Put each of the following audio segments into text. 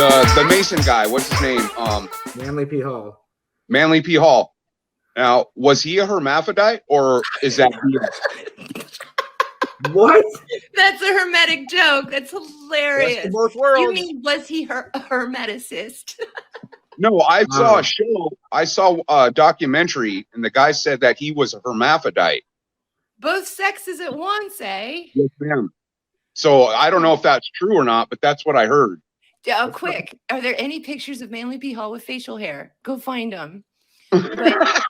the Mason guy. What's his name? Manly P. Hall. Manly P. Hall. Now, was he a hermaphrodite or is that What? That's a hermetic joke. That's hilarious. Both worlds. You mean was he a hermeticist? No, I saw a show. I saw a documentary, and the guy said that he was a hermaphrodite. Both sexes at once, eh? Yes, ma'am. So I don't know if that's true or not, but that's what I heard. Oh, quick. Are there any pictures of Manly P. Hall with facial hair? Go find them. But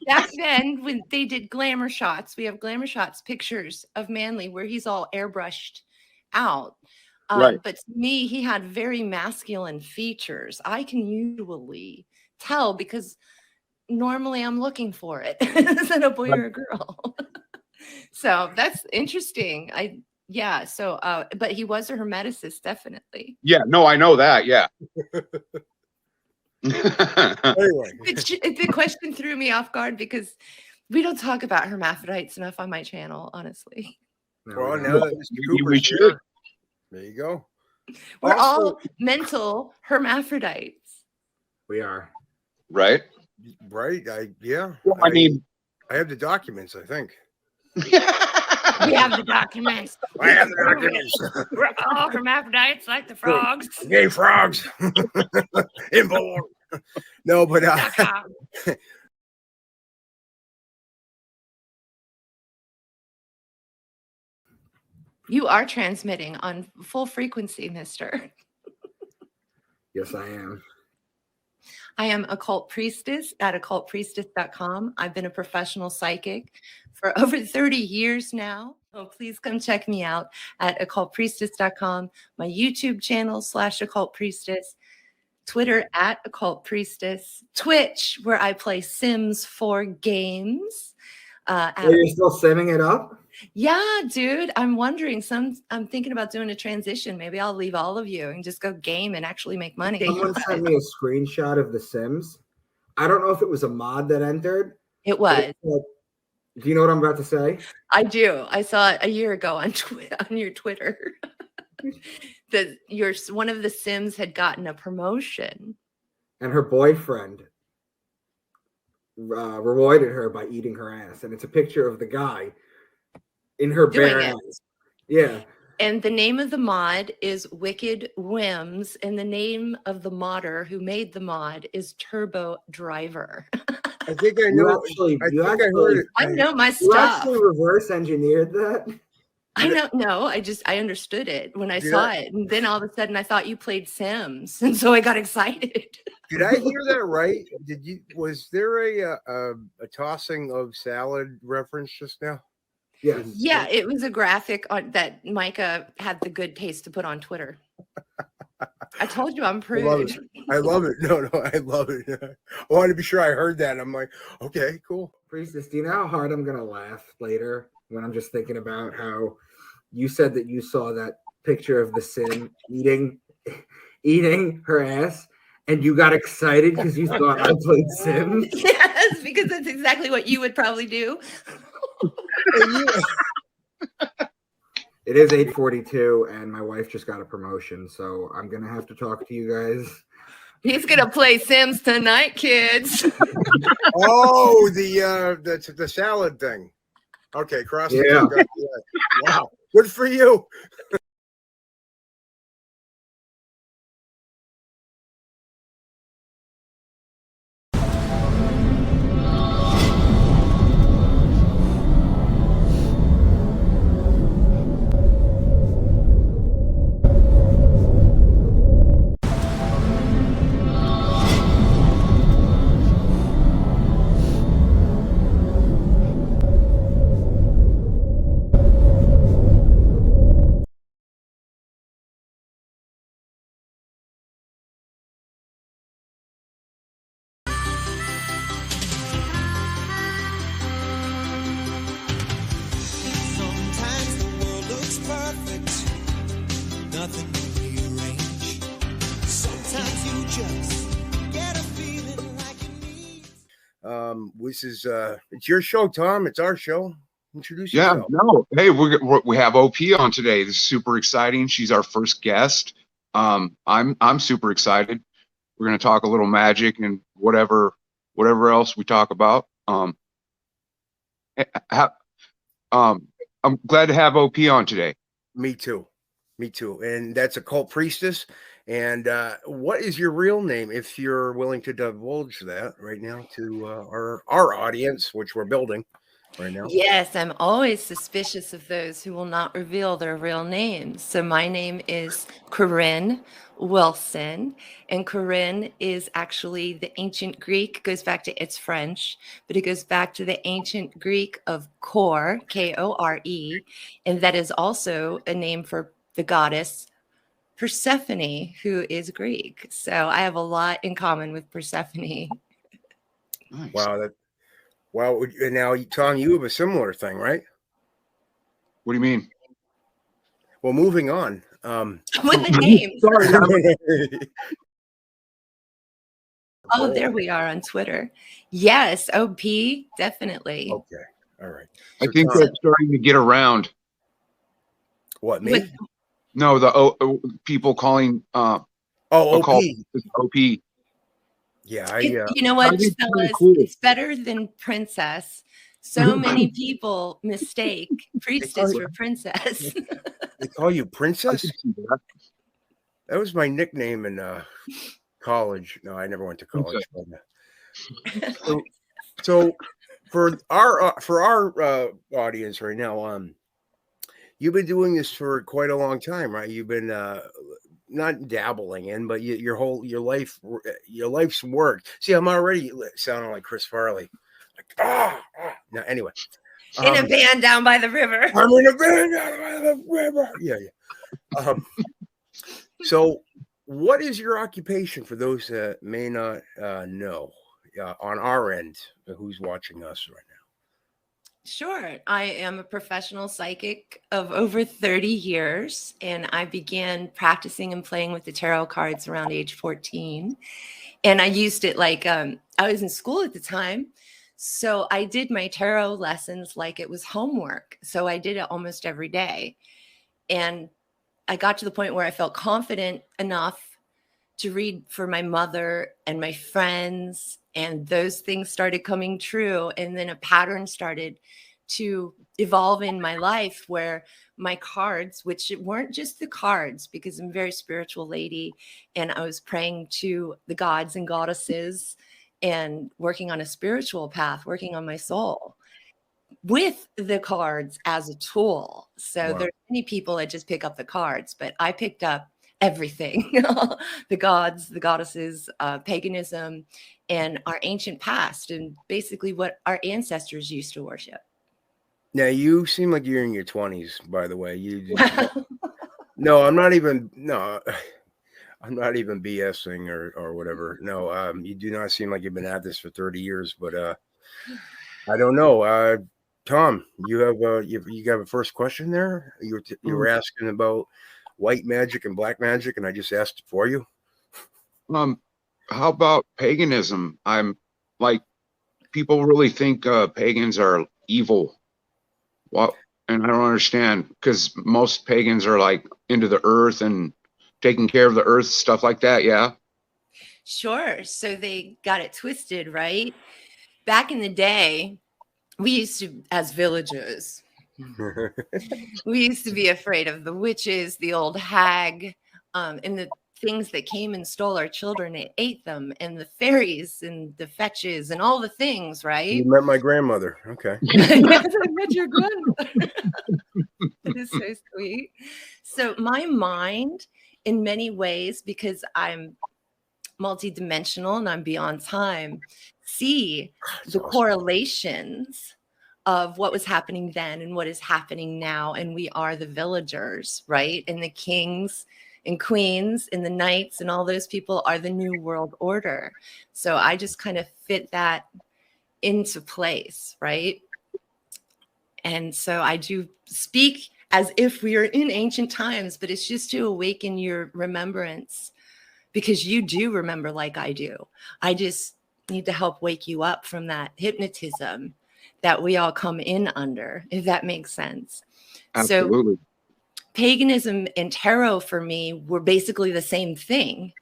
back then, when they did glamour shots, we have glamour shots, pictures of Manly where he's all airbrushed out. Right. But to me, he had very masculine features. I can usually tell because normally I'm looking for it. Is that a boy or a girl? So that's interesting. But he was a hermeticist, definitely. Yeah, no, I know that. Yeah. Anyway, The question threw me off guard because we don't talk about hermaphrodites enough on my channel, honestly. well, now that Mr. We Cooper's should. here, there you go. We're Also- all mental hermaphrodites. We are. Right. Right? Well, I mean, I have the documents, I think. We have the documents. I have the documents. We're all hermaphrodites like the frogs. Gay frogs. Involved. No, but You are transmitting on full frequency, mister. Yes, I am. I am Occult Priestess at occultpriestess.com. I've been a professional psychic for over 30 years now. So please come check me out at occultpriestess.com, my YouTube channel /occultpriestess, Twitter at Occult Priestess, Twitch, where I play Sims 4 games. You're still simming it up? Yeah, dude. I'm wondering. I'm thinking about doing a transition. Maybe I'll leave all of you and just go game and actually make money. Someone sent me a screenshot of The Sims. I don't know if it was a mod that entered. It was. Do you know what I'm about to say? I do. I saw it a year ago on your Twitter. that one of the Sims had gotten a promotion, and her boyfriend rewarded her by eating her ass, and it's a picture of the guy in her bare ass. Yeah. And the name of the mod is Wicked Whims, and the name of the modder who made the mod is Turbo Driver. I think I know. I heard it. I know my You stuff. actually reverse engineered that? I don't know. I understood it when I saw it. And then all of a sudden I thought you played Sims. And so I got excited. Did I hear that right? Was there a tossing of salad reference just now? Yes. Yeah, it was a graphic that Micah had the good taste to put on Twitter. I told you I'm prude. I love it. No, I love it. I wanted to be sure I heard that. I'm like, okay, cool. Priestess, do you know how hard I'm going to laugh later when I'm just thinking about how you said that you saw that picture of the Sim eating her ass and you got excited because you thought I played Sims? Yes, because that's exactly what you would probably do. It is 8:42 and my wife just got a promotion, so I'm gonna have to talk to you guys. He's gonna play Sims tonight, kids. Oh, the salad thing. Okay, cross. Yeah. Wow, good for you. This is it's your show, Tom. It's our show. Introduce yourself. Yeah, no. Hey, we have OP on today. This is super exciting. She's our first guest. I'm super excited. We're going to talk a little magic and whatever else we talk about. Ha- I'm glad to have OP on today. Me too. Me too. And that's Occult Priestess. And what is your real name, if you're willing to divulge that right now to our audience, which we're building right now? Yes, I'm always suspicious of those who will not reveal their real names. So my name is Corinne Wilson, and Corinne is actually the ancient Greek, goes back to, it's French, but it goes back to the ancient Greek of Kore, Kore, and that is also a name for the goddess Persephone, who is Greek. So I have a lot in common with Persephone. Nice. Wow. Wow. And now, Tom, you have a similar thing, right? What do you mean? Well, moving on. With the names. Sorry. Oh, there we are on Twitter. Yes, OP, definitely. Okay. All right. I So, think Tom, that's starting to get around. what, me? With- No, the people calling OP. OP. Yeah. you know what, I think it's really fellas? cool. It's better than princess. So many people mistake priestess for princess. They call you I Princess? can see that. That was my nickname in college. No, I never went to college. So for our audience right now, you've been doing this for quite a long time, right? You've been not dabbling in, but your life's work. See, I'm already sounding like Chris Farley. Like, no, anyway. In a van down by the river. I'm in a van down by the river. Yeah. So what is your occupation for those that may not know on our end, who's watching us right now? Sure. I am a professional psychic of over 30 years, and I began practicing and playing with the tarot cards around age 14. And I used it like I was in school at the time. So I did my tarot lessons like it was homework. So I did it almost every day. And I got to the point where I felt confident enough to read for my mother and my friends, and those things started coming true. And then a pattern started to evolve in my life where my cards, which weren't just the cards, because I'm a very spiritual lady and I was praying to the gods and goddesses and working on a spiritual path, working on my soul with the cards as a tool. So Wow. there's many people that just pick up the cards, but I picked up everything, the gods, the goddesses, paganism, and our ancient past, and basically what our ancestors used to worship. Now you seem like you're in your 20s, by the way. No, I'm not even BSing or whatever. No, you do not seem like you've been at this for 30 years, but I don't know. Tom, you have a first question there? You were asking about white magic and black magic, and I just asked it for you. How about paganism? I'm like, people really think pagans are evil. Well, and I don't understand, because most pagans are like into the earth and taking care of the earth, stuff like that. Yeah. Sure. So they got it twisted, right? Back in the day, we used to, as villagers, we used to be afraid of the witches, the old hag, and the things that came and stole our children and ate them, and the fairies and the fetches and all the things, right? You met my grandmother. Okay. Yes, I met your grandmother. That is so sweet. So my mind, in many ways, because I'm multidimensional and I'm beyond time, see That's the awesome. correlations of what was happening then and what is happening now. And we are the villagers, right? And the kings and queens and the knights and all those people are the new world order. So I just kind of fit that into place, right? And so I do speak as if we are in ancient times, but it's just to awaken your remembrance, because you do remember like I do. I just need to help wake you up from that hypnotism that we all come in under, if that makes sense. Absolutely. So paganism and tarot for me were basically the same thing.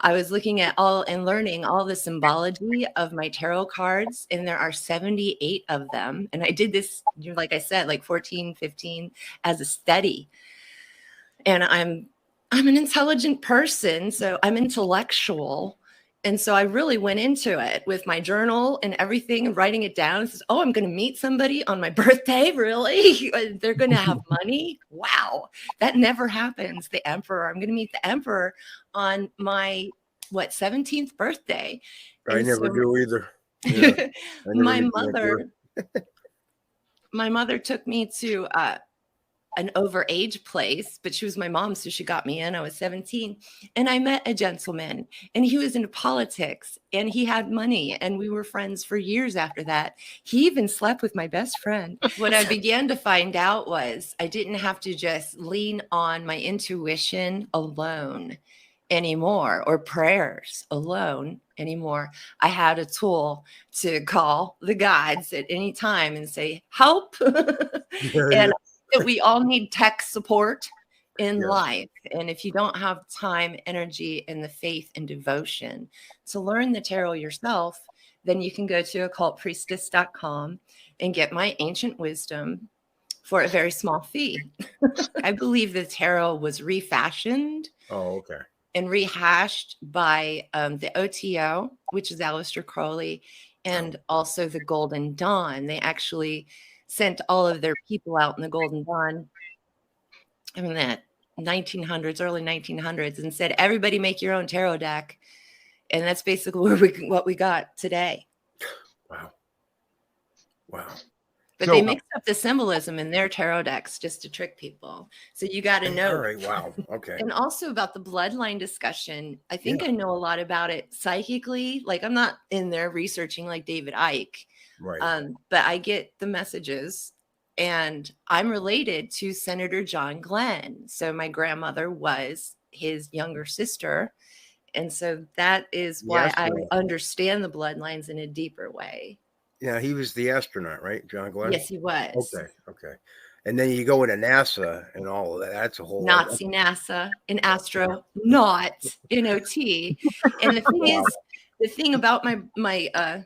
I was looking at all and learning all the symbology of my tarot cards, and there are 78 of them. And I did this, like I said, like 14, 15 as a study. And I'm an intelligent person, so I'm intellectual. And so I really went into it with my journal and everything and writing it down. It says, oh, I'm going to meet somebody on my birthday. Really? They're going to have money. Wow. That never happens. The emperor. I'm going to meet the emperor on my, 17th birthday. I And never so do either. Yeah, I never my get to that mother, my mother took me to an overage place, but she was my mom, so she got me in. I was 17, and I met a gentleman, and he was into politics, and he had money, and we were friends for years after that. He even slept with my best friend. What I began to find out was I didn't have to just lean on my intuition alone anymore, or prayers alone anymore. I had a tool to call the gods at any time and say, help. And that we all need tech support in Yes. life. And if you don't have time, energy, and the faith and devotion to learn the tarot yourself, then you can go to occultpriestess.com and get my ancient wisdom for a very small fee. I believe the tarot was refashioned Oh, okay. and rehashed by the OTO, which is Aleister Crowley, and also the Golden Dawn. They actually sent all of their people out in the Golden Dawn, I mean, that 1900s, early 1900s, and said, everybody make your own tarot deck. And that's basically what we got today. Wow. Wow. But So- they mixed up the symbolism in their tarot decks just to trick people. So you got to know. All right. Wow. Okay. And also about the bloodline discussion, I think Yeah. I know a lot about it psychically. Like, I'm not in there researching like David Icke, Right. but I get the messages, and I'm related to Senator John Glenn. So my grandmother was his younger sister. And so that is why Yes, I ma'am. understand the bloodlines in a deeper way. Yeah, he was the astronaut, right? John Glenn? Yes, he was. Okay. Okay. And then you go into NASA and all of that. That's a whole Nazi NASA and Astro, not NOT. And the thing is, the thing about my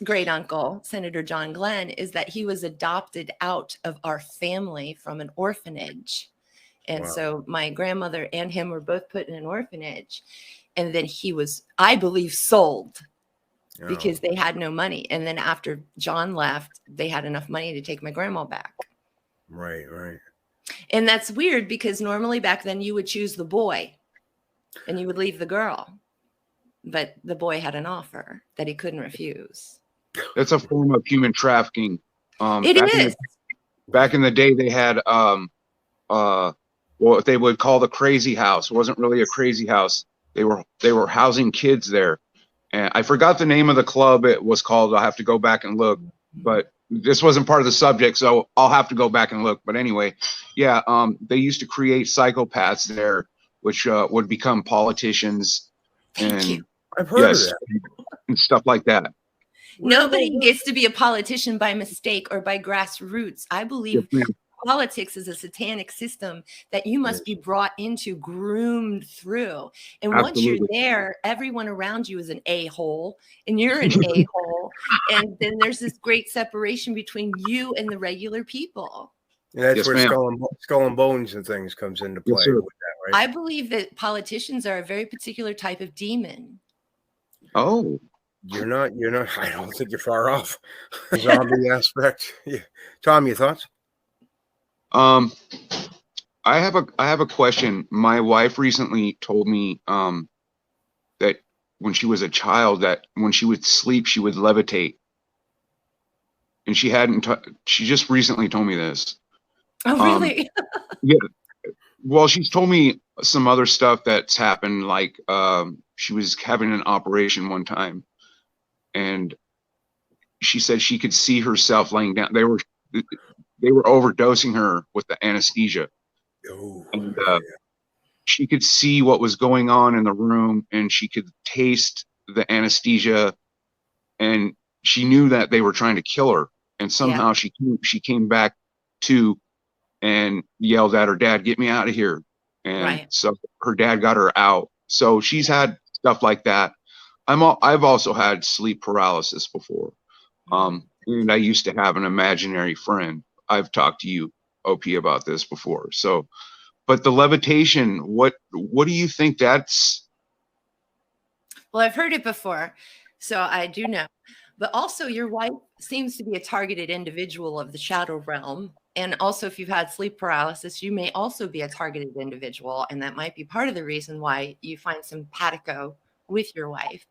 great uncle, Senator John Glenn, is that he was adopted out of our family from an orphanage. And Wow. so my grandmother and him were both put in an orphanage. And then he was, I believe, sold Oh, because they had no money. And then after John left, they had enough money to take my grandma back. right, right. And that's weird because normally back then you would choose the boy and you would leave the girl. But the boy had an offer that he couldn't refuse. That's a form of human trafficking. It Back is. Back in the day, they had what they would call the crazy house. It wasn't really a crazy house. They were housing kids there, and I forgot the name of the club it was called. I'll have to go back and look, but this wasn't part of the subject, so I'll have to go back and look. But anyway, yeah, they used to create psychopaths there, which would become politicians Thank and you. I've heard yes, of that. and stuff like that. Nobody gets to be a politician by mistake or by grassroots. I believe Yes, ma'am. politics is a satanic system that you must be brought into, groomed through. And once you're Absolutely. there, everyone around you is an a-hole and you're an a-hole. And then there's this great separation between you and the regular people. And that's Yes, where ma'am. skull and bones and things comes into Yes, play sir. with that, right? I believe that politicians are a very particular type of demon. Oh, You're not, I don't think you're far off. Zombie aspect. Yeah. Tom, your thoughts? I have a question. My wife recently told me that when she was a child, that when she would sleep, she would levitate, and she just recently told me this. Oh, really? Yeah. Well, she's told me some other stuff that's happened. Like she was having an operation one time, and she said she could see herself laying down. They were overdosing her with the anesthesia, Oh, and she could see what was going on in the room, and she could taste the anesthesia, and she knew that they were trying to kill her. And somehow she came back to, and yelled at her dad, "Get me out of here." And Right. so her dad got her out. So she's had stuff like that. I've also had sleep paralysis before. And I used to have an imaginary friend. I've talked to you, OP, about this before. So, but the levitation, what do you think that's? Well, I've heard it before, so I do know. But also, your wife seems to be a targeted individual of the shadow realm. And also, if you've had sleep paralysis, you may also be a targeted individual. And that might be part of the reason why you find simpatico with your wife.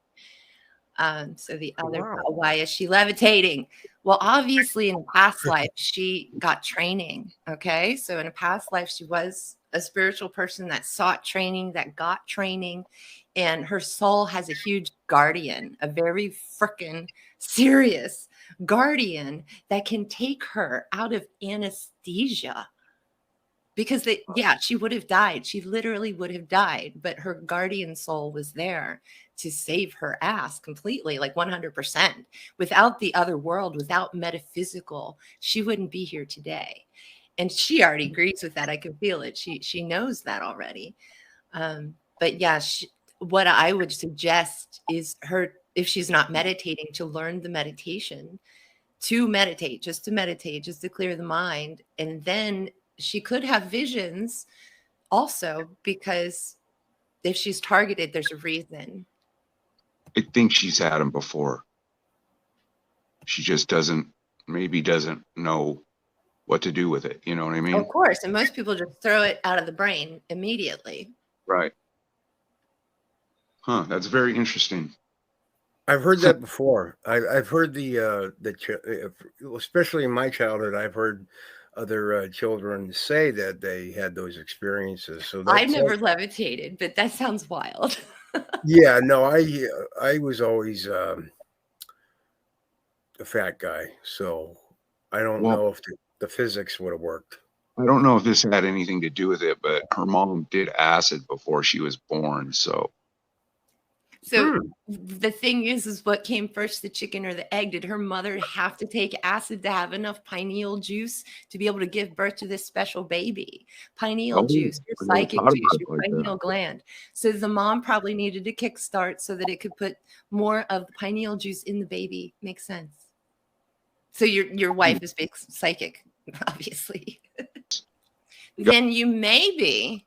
So the other, Wow. why is she levitating? Well, obviously, in a past life, she got training. Okay. So in a past life, she was a spiritual person that sought training, that got training. And her soul has a huge guardian, a very freaking serious guardian that can take her out of anesthesia. Because she would have died. She literally would have died, but her guardian soul was there to save her ass completely, like 100%. Without the other world, without metaphysical, she wouldn't be here today. And she already agrees with that. I can feel it. She knows that already. But yeah, what I would suggest is her, if she's not meditating, to learn the meditation, to meditate, just to clear the mind. And then she could have visions also, because if she's targeted, there's a reason. I think she's had them before. She just maybe doesn't know what to do with it. You know what I mean? Of course. And most people just throw it out of the brain immediately. Right. Huh. That's very interesting. I've heard that before. I've heard especially in my childhood, I've heard other children say that they had those experiences. So I've never levitated, but that sounds wild. Yeah, no, I was always a fat guy, so I don't know if the physics would have worked. I don't know if this had anything to do with it, but her mom did acid before she was born. So the thing is what came first, the chicken or the egg? Did her mother have to take acid to have enough pineal juice to be able to give birth to this special baby? Pineal juice, your psychic juice, your pineal gland. So the mom probably needed a kickstart so that it could put more of the pineal juice in the baby. Makes sense. So your wife is big psychic, obviously. Then you may be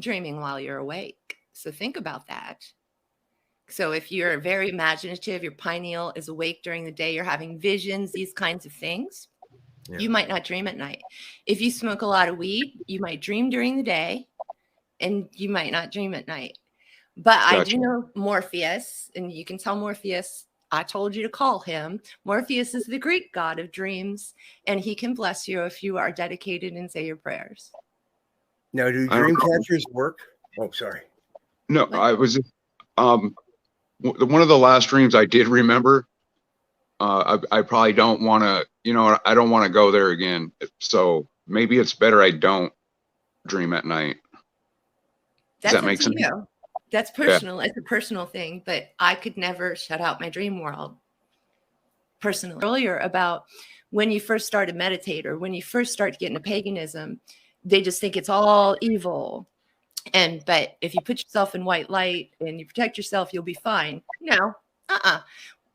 dreaming while you're awake. So think about that. So if you're very imaginative, your pineal is awake during the day, you're having visions, these kinds of things, you might not dream at night. If you smoke a lot of weed, you might dream during the day and you might not dream at night. But I do know Morpheus, and you can tell Morpheus, I told you to call him. Morpheus is the Greek god of dreams, and he can bless you if you are dedicated and say your prayers. Now, do dream catchers work? Oh, sorry. No, I was one of the last dreams I did remember. I probably don't want to, I don't want to go there again. So maybe it's better I don't dream at night. Does that make sense? That's personal. It's a personal thing, but I could never shut out my dream world. Personally, earlier about when you first start to meditate or when you first start to get into paganism, they just think it's all evil. But if you put yourself in white light and you protect yourself, you'll be fine. No,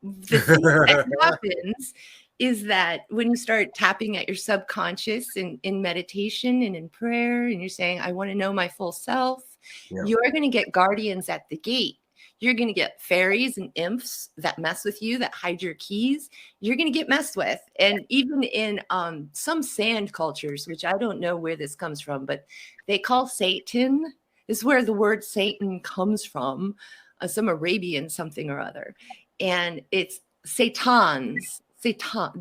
The thing that happens is that when you start tapping at your subconscious in meditation and in prayer, and you're saying, I want to know my full self, you're going to get guardians at the gate. You're going to get fairies and imps that mess with you, that hide your keys. You're going to get messed with. And even in some sand cultures, which I don't know where this comes from, but they call Satan, is where the word Satan comes from, some Arabian something or other. And it's satans,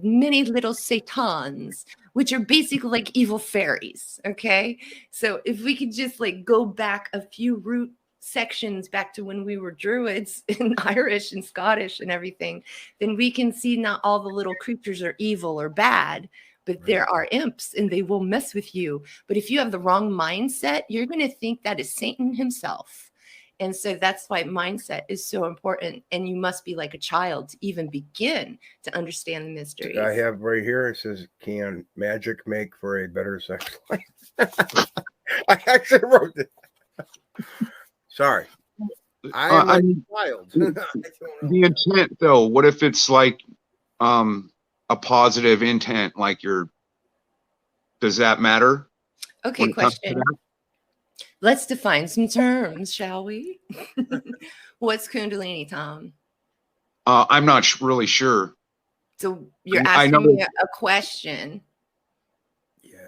many little satans, which are basically like evil fairies. Okay. So if we could just like go back a few root sections back to when we were Druids and Irish and Scottish and everything, then we can see not all the little creatures are evil or bad, but there are imps and they will mess with you. But if you have the wrong mindset, you're going to think that is Satan himself. And so that's why mindset is so important. And you must be like a child to even begin to understand the mysteries. I have right here, it says, can magic make for a better sex life? I actually wrote it. Sorry. I'm I a mean, child. the intent though, what if it's like a positive intent, like does that matter? Okay, when it comes to question. that? Let's define some terms, shall we? What's Kundalini, Tom? I'm not really sure. So you're I know asking me a question Yeah.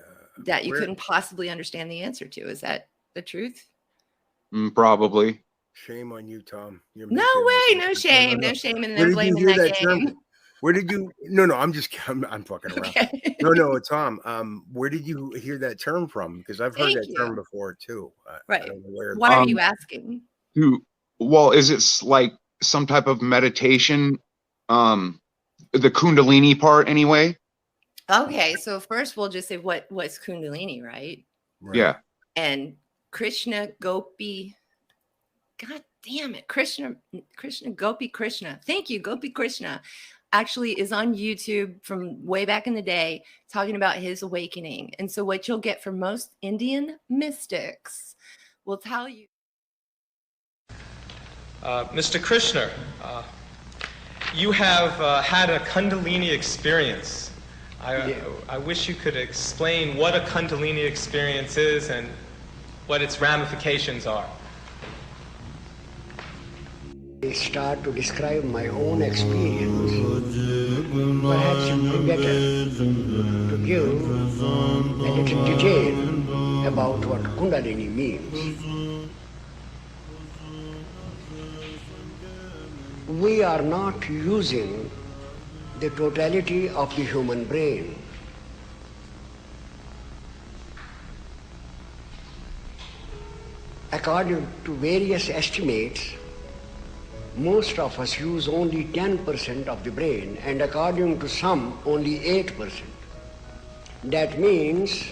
that you Where- couldn't possibly understand the answer to. Is that the truth? Probably. Shame on you, Tom. You're No making- way, no shame, no shame, and Where no did you blame in hear that that term? game. Where did you? No, I'm just. I'm fucking around. Okay. No, Tom. Where did you hear that term from? Because I've heard Thank that term you. before too. I Right. don't know where. Why are you asking? Well, is it like some type of meditation? The Kundalini part, anyway. Okay, so first we'll just say what's Kundalini, right? Right. Yeah. And Krishna Gopi, God damn it, Krishna Gopi Krishna. Thank you, Gopi Krishna. Actually is on YouTube from way back in the day talking about his awakening. And so what you'll get from most Indian mystics will tell you. Mr. Krishna, you have had a Kundalini experience. I wish you could explain what a Kundalini experience is and what its ramifications are. I start to describe my own experience. Perhaps it would be better to give a little detail about what Kundalini means. We are not using the totality of the human brain. According to various estimates, most of us use only 10% of the brain, and according to some, only 8%. That means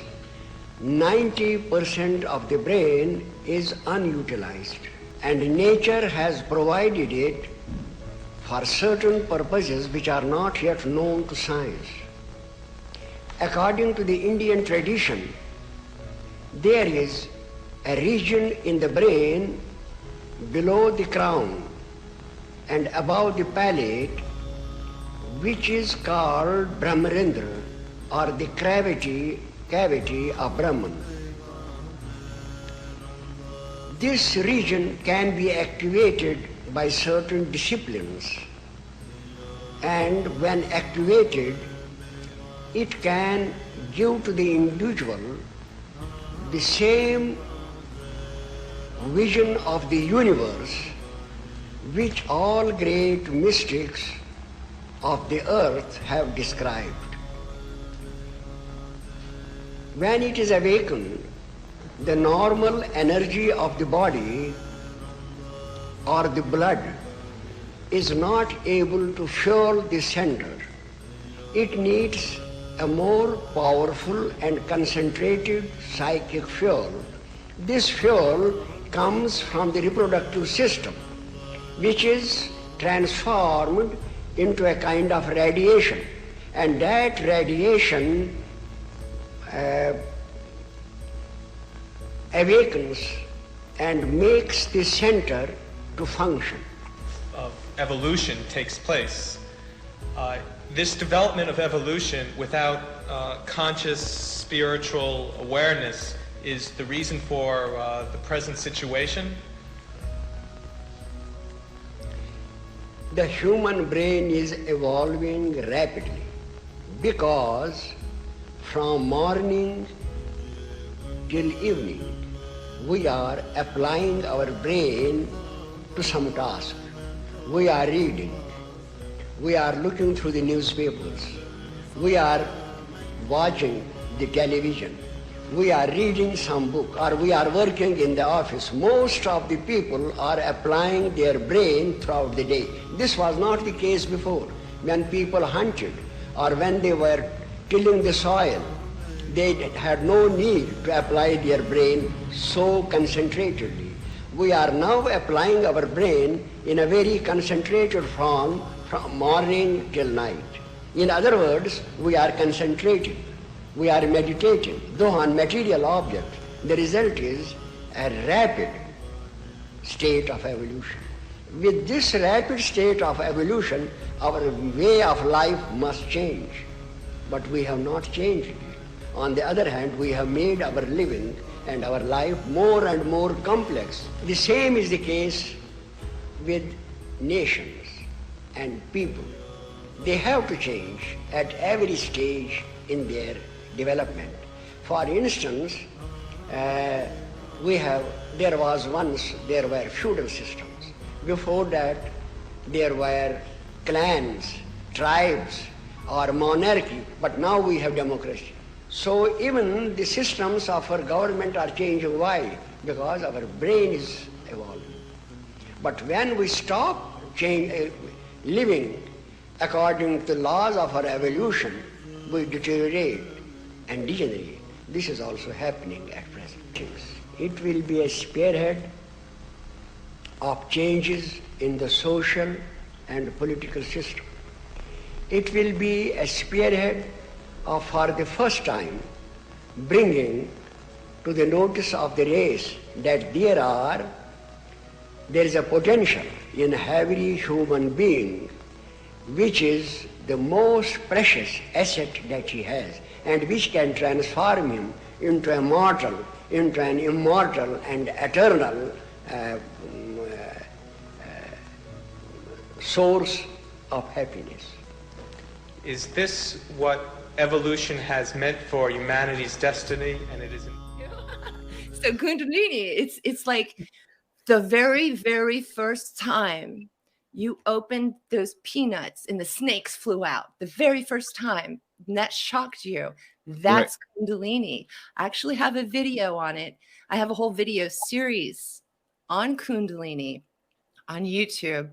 90% of the brain is unutilized, and nature has provided it for certain purposes which are not yet known to science. According to the Indian tradition, there is a region in the brain below the crown and above the palate, which is called Brahmarendra, or the cavity of Brahman. This region can be activated by certain disciplines, and when activated, it can give to the individual the same vision of the universe which all great mystics of the earth have described. When it is awakened, the normal energy of the body or the blood is not able to fuel the center. It needs a more powerful and concentrated psychic fuel. This fuel comes from the reproductive system, which is transformed into a kind of radiation, and that radiation awakens and makes the center to function. Of evolution takes place. This development of evolution without conscious spiritual awareness is the reason for the present situation. The human brain is evolving rapidly because from morning till evening we are applying our brain to some task. We are reading, we are looking through the newspapers, we are watching the television, we are reading some book, or we are working in the office. Most of the people are applying their brain throughout the day. This was not the case before. When people hunted or when they were tilling the soil, they had no need to apply their brain so concentratedly. We are now applying our brain in a very concentrated form from morning till night. In other words, we are concentrating, we are meditating, though on material objects. The result is a rapid state of evolution. With this rapid state of evolution, our way of life must change. But we have not changed it. On the other hand, we have made our living and our life more and more complex. The same is the case with nations and people. They have to change at every stage in their development. For instance, there were feudal systems. Before that, there were clans, tribes, or monarchy, but now we have democracy. So even the systems of our government are changing. Why? Because our brain is evolving. But when we stop living according to the laws of our evolution, we deteriorate and degenerate. This is also happening at present. It will be a spearhead of changes in the social and political system. It will be a spearhead of, for the first time, bringing to the notice of the race that there is a potential in every human being which is the most precious asset that he has and which can transform him into a mortal, into an immortal and eternal source of happiness. Is this what evolution has meant for humanity's destiny? And it is. So Kundalini, it's like the very, very first time you opened those peanuts and the snakes flew out. The very first time, and that shocked you. That's right. Kundalini. I actually have a video on it. I have a whole video series on Kundalini on YouTube.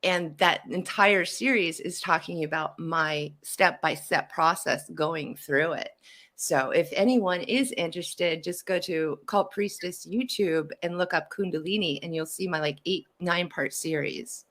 And that entire series is talking about my step-by-step process going through it. So if anyone is interested, just go to Cult Priestess YouTube and look up Kundalini and you'll see my like 8-9-part series.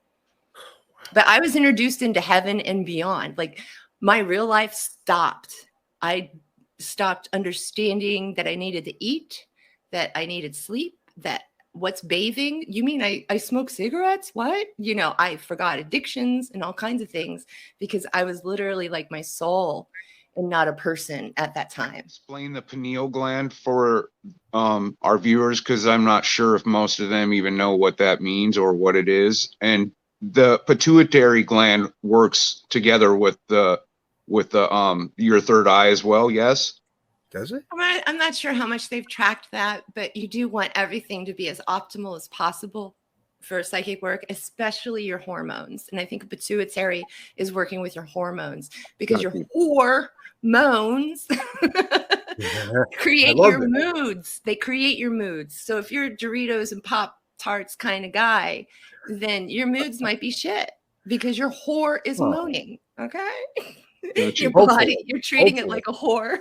But I was introduced into heaven and beyond. Like my real life stopped. I stopped understanding that I needed to eat, that I needed sleep, that what's bathing? You mean I smoke cigarettes? What? You know, I forgot addictions and all kinds of things because I was literally like my soul and not a person at that time. Explain the pineal gland for our viewers, because I'm not sure if most of them even know what that means or what it is. And the pituitary gland works together with your third eye as well. Yes. Does it? I'm not sure how much they've tracked that, but you do want everything to be as optimal as possible for psychic work, especially your hormones. And I think pituitary is working with your hormones because your hormones create your moods. They create your moods. So if you're a Doritos and Pop-Tarts kind of guy, then your moods might be shit because your whore is moaning. Okay. Your body, you're treating it like a whore.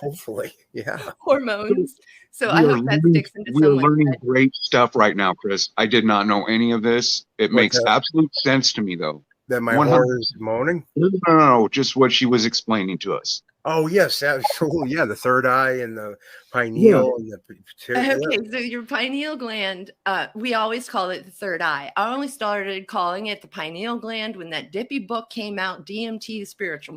Hopefully, yeah. Hormones. So I hope that sticks into someone's We're learning head. great stuff right now, Chris. I did not know any of this. It makes absolute sense to me, though. That my whore is moaning? No, just what she was explaining to us. Oh, yes, absolutely. Yeah, the third eye and the pineal and the pituitary. Okay, so your pineal gland, we always call it the third eye. I only started calling it the pineal gland when that Dippy book came out, DMT, the spirit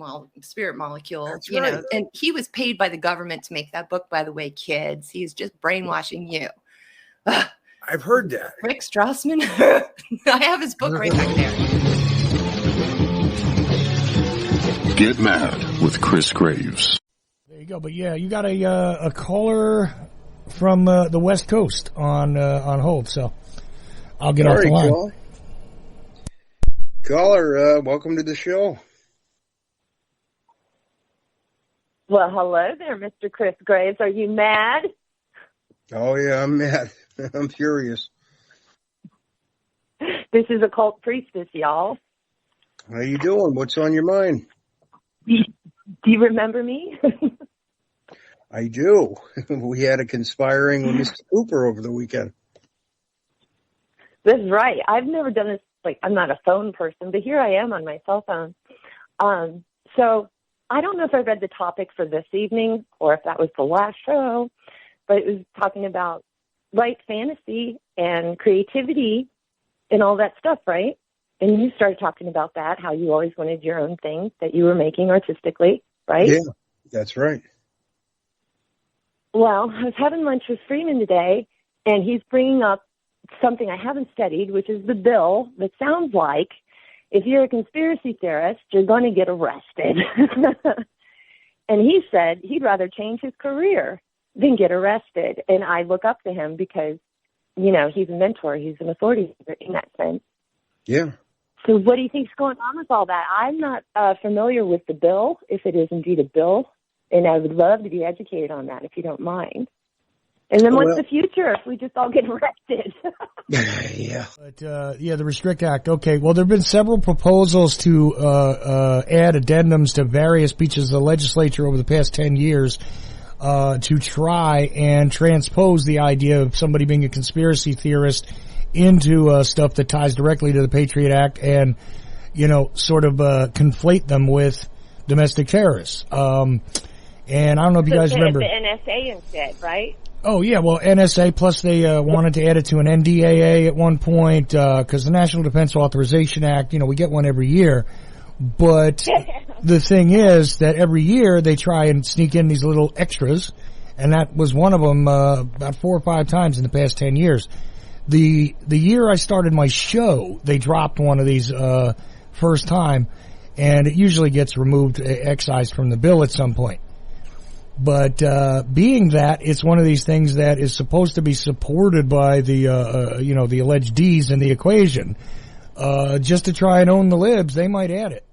molecule. That's you right. know, and he was paid by the government to make that book, by the way, kids. He's just brainwashing you. I've heard that. Rick Strassman. I have his book right back there. Get Mad with Chris Graves. There you go. But yeah, you got a caller from the West Coast on hold, so I'll get off the line. Caller, welcome to the show. Well, hello there, Mr. Chris Graves. Are you mad? Oh, yeah, I'm mad. I'm furious. This is Occult Priestess, y'all. How you doing? What's on your mind? Do you remember me? I do. We had a conspiring with Mr. Cooper over the weekend. This is right. I've never done this. Like, I'm not a phone person, but here I am on my cell phone. So I don't know if I read the topic for this evening or if that was the last show, but it was talking about light fantasy and creativity and all that stuff, right? And you started talking about that, how you always wanted your own thing that you were making artistically, right? Yeah, that's right. Well, I was having lunch with Freeman today, and he's bringing up something I haven't studied, which is the bill that sounds like if you're a conspiracy theorist, you're going to get arrested. And he said he'd rather change his career than get arrested. And I look up to him because, you know, he's a mentor. He's an authority figure in that sense. Yeah. So what do you think's going on with all that? I'm not familiar with the bill, if it is indeed a bill, and I would love to be educated on that if you don't mind. And then what's the future if we just all get arrested? Yeah. But, yeah, the Restrict Act. Okay. Well, there have been several proposals to add addendums to various pieces of the legislature over the past 10 years to try and transpose the idea of somebody being a conspiracy theorist into stuff that ties directly to the Patriot Act and, you know, sort of conflate them with domestic terrorists. And I don't know if you guys remember. The NSA instead, right? Oh, yeah, well, NSA, plus they wanted to add it to an NDAA at one point, because the National Defense Authorization Act, you know, we get one every year. But the thing is that every year they try and sneak in these little extras, and that was one of them about 4 or 5 times in the past 10 years. The year I started my show, they dropped one of these first time, and it usually gets removed, excised from the bill at some point. But being that it's one of these things that is supposed to be supported by the you know, the alleged D's in the equation, just to try and own the libs, they might add it.